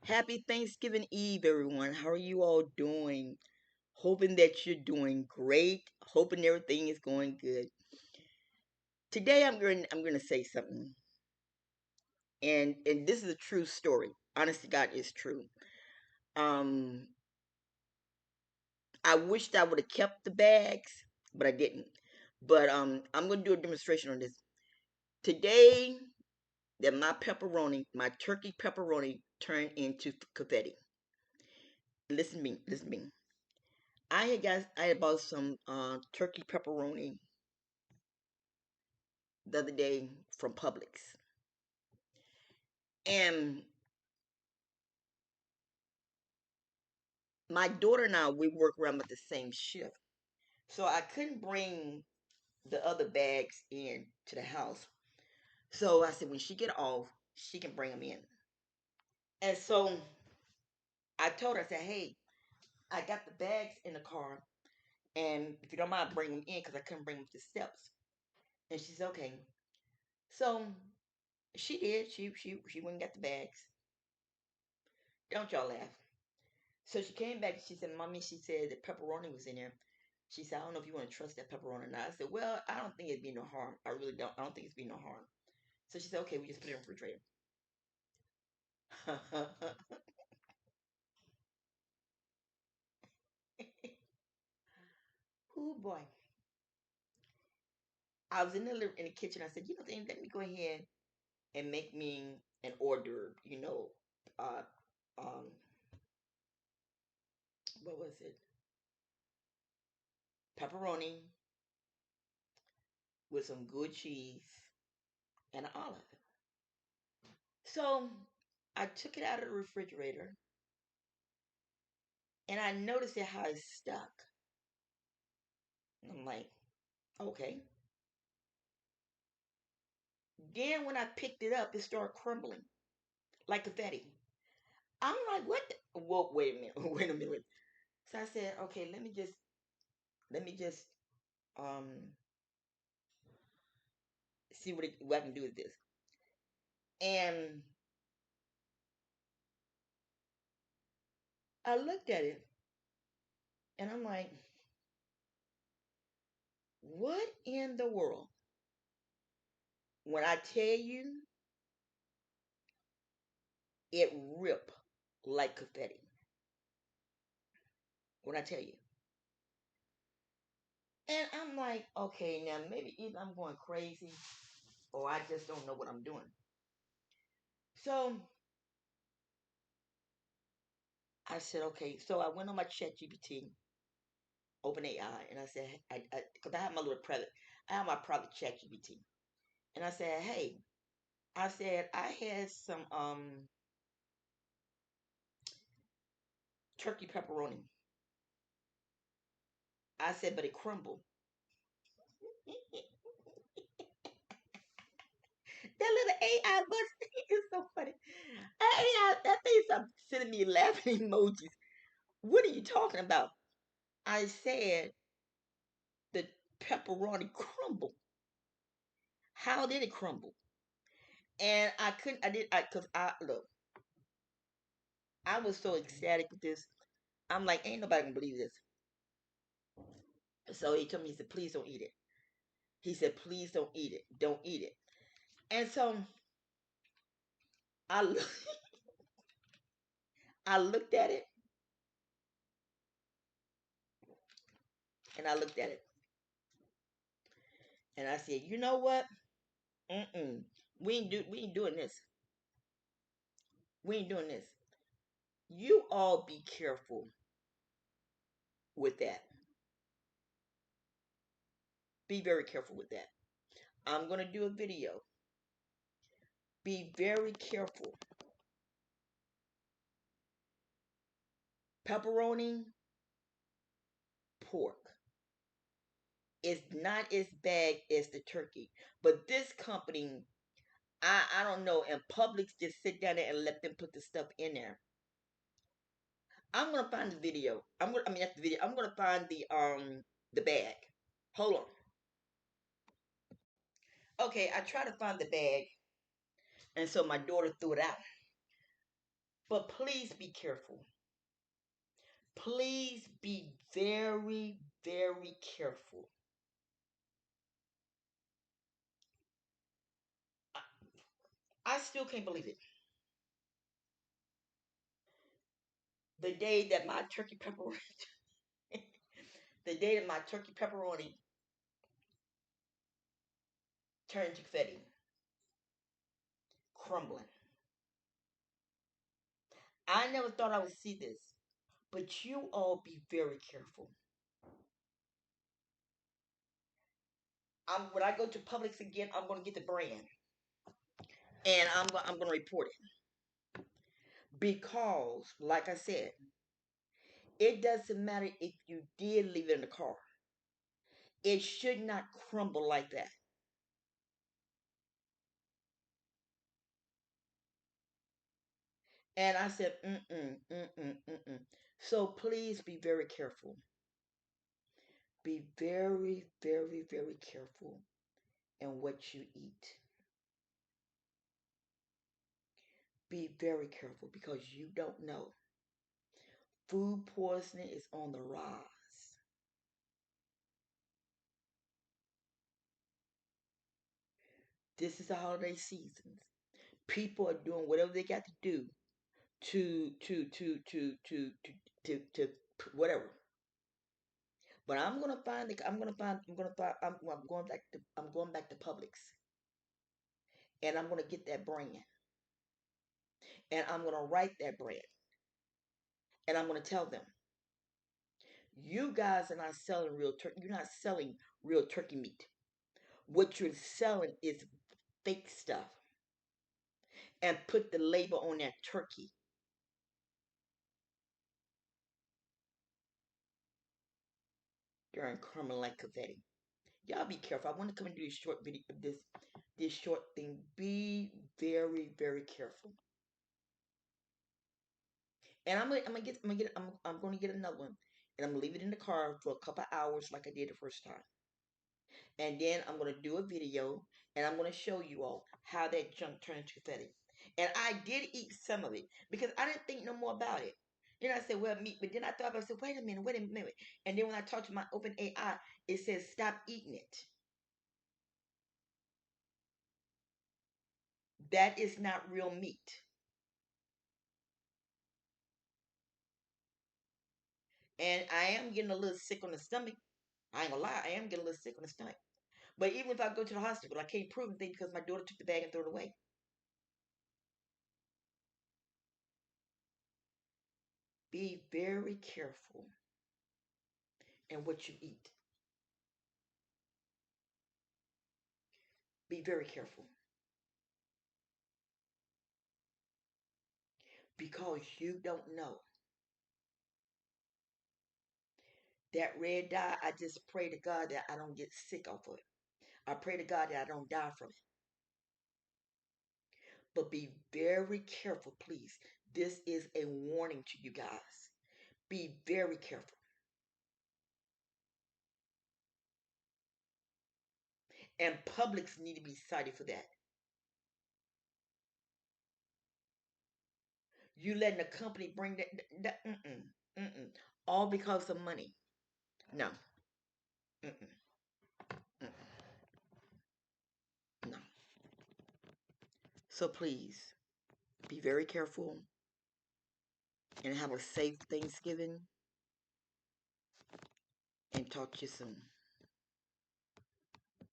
Happy Thanksgiving Eve, everyone. How are you all doing? Hoping that you're doing great. Hoping everything is going good. Today I'm going to say something. And this is a true story. Honestly, God is true. Um I wished I would have kept the bags, but I didn't. But I'm going to do a demonstration on this. Today that my turkey pepperoni turned into confetti. Listen to me. I had bought some turkey pepperoni the other day from Publix, and my daughter and I we work around at the same shift, so I couldn't bring the other bags in to the house. So I said when she get off, she can bring them in. And so I told her, I said, hey, I got the bags in the car, and if you don't mind, bring them in because I couldn't bring them up the steps. And she said, okay. So she did. She went and got the bags. Don't y'all laugh. So she came back. She said, "Mommy," she said, "the pepperoni was in there." She said, "I don't know if you want to trust that pepperoni or not." I said, "Well, I don't think it'd be no harm. I really don't. I don't think it's be no harm." So she said, "Okay, we just put it in the refrigerator." Oh boy! I was in the kitchen. I said, "You know, let me go ahead and make me an order. Uh, um, what was it? Pepperoni with some good cheese and an olive." So I took it out of the refrigerator and I noticed it how it's stuck. I'm like, okay. Then when I picked it up, it started crumbling like confetti. I'm like, what? Whoa, wait a minute, wait a minute. So I said, okay, let me just um see what I can do with this. And I looked at it, and I'm like, what in the world? When I tell you, it ripped like confetti. When I tell you, and I'm like, okay, now maybe either I'm going crazy or I just don't know what I'm doing. So I said, okay. So I went on my chat GPT, OpenAI, and I said, because I have my little private, I have my private chat GPT. And I said, hey, I said, I had some turkey pepperoni. I said, but it crumbled. That little AI was is so funny. AI, that thing's sending me laughing emojis. What are you talking about? I said, the pepperoni crumbled. How did it crumble? And I couldn't, I did, because look, I was so ecstatic with this. I'm like, ain't nobody gonna believe this. So he told me, he said, please don't eat it. He said, please don't eat it. Don't eat it. And so I, I looked at it and I looked at it and I said, you know what? Mm-mm. We ain't doing this. We ain't doing this. You all be careful with that. Be very careful with that. I'm gonna do a video. Be very careful. Pepperoni, pork. Is not as bad as the turkey. But this company, I don't know, and Publix just sit down there and let them put the stuff in there. I'm gonna find the video. I mean not the video. I'm gonna find the bag. Hold on. Okay, I tried to find the bag, and so my daughter threw it out. But please be careful. Please be very, very careful. I still can't believe it. The day that my turkey pepperoni, the day that my turkey pepperoni turned to confetti, crumbling. I never thought I would see this, but you all be very careful. When I go to Publix again, I'm going to get the brand, and I'm going to report it because, like I said, it doesn't matter if you did leave it in the car. It should not crumble like that. And I said, mm-mm, mm-mm, mm-mm. So please be very careful. Be very, very, very careful in what you eat. Be very careful because you don't know. Food poisoning is on the rise. This is the holiday season. People are doing whatever they got to do to whatever. But I'm going back to Publix, and I'm gonna get that brand, and I'm gonna write that brand, and I'm gonna tell them, you guys are not selling real turkey. You're not selling real turkey meat. What you're selling is fake stuff, and put the label on that turkey. Darn crumbling like confetti. Y'all be careful. I want to come and do this short video, this short thing. Be very, very careful. And I'm gonna get another one, and I'm gonna leave it in the car for a couple of hours, like I did the first time. And then I'm gonna do a video, and I'm gonna show you all how that junk turned into confetti. And I did eat some of it because I didn't think no more about it. Then I said, well, meat. But then I thought, I said, wait a minute. And then when I talked to my Open AI, it says stop eating it. That is not real meat. And I am getting a little sick on the stomach. I ain't gonna lie, I am getting a little sick on the stomach. But even if I go to the hospital, I can't prove anything because my daughter took the bag and threw it away. Be very careful in what you eat. Be very careful because you don't know. That red dye, I just pray to God that I don't get sick off of it. I pray to God that I don't die from it. But be very careful, please. This is a warning to you guys. Be very careful. And publics need to be cited for that. You letting the company bring mm-mm, all because of money. No, mm-mm, mm-mm, no. So please be very careful and have a safe Thanksgiving and talk to you soon.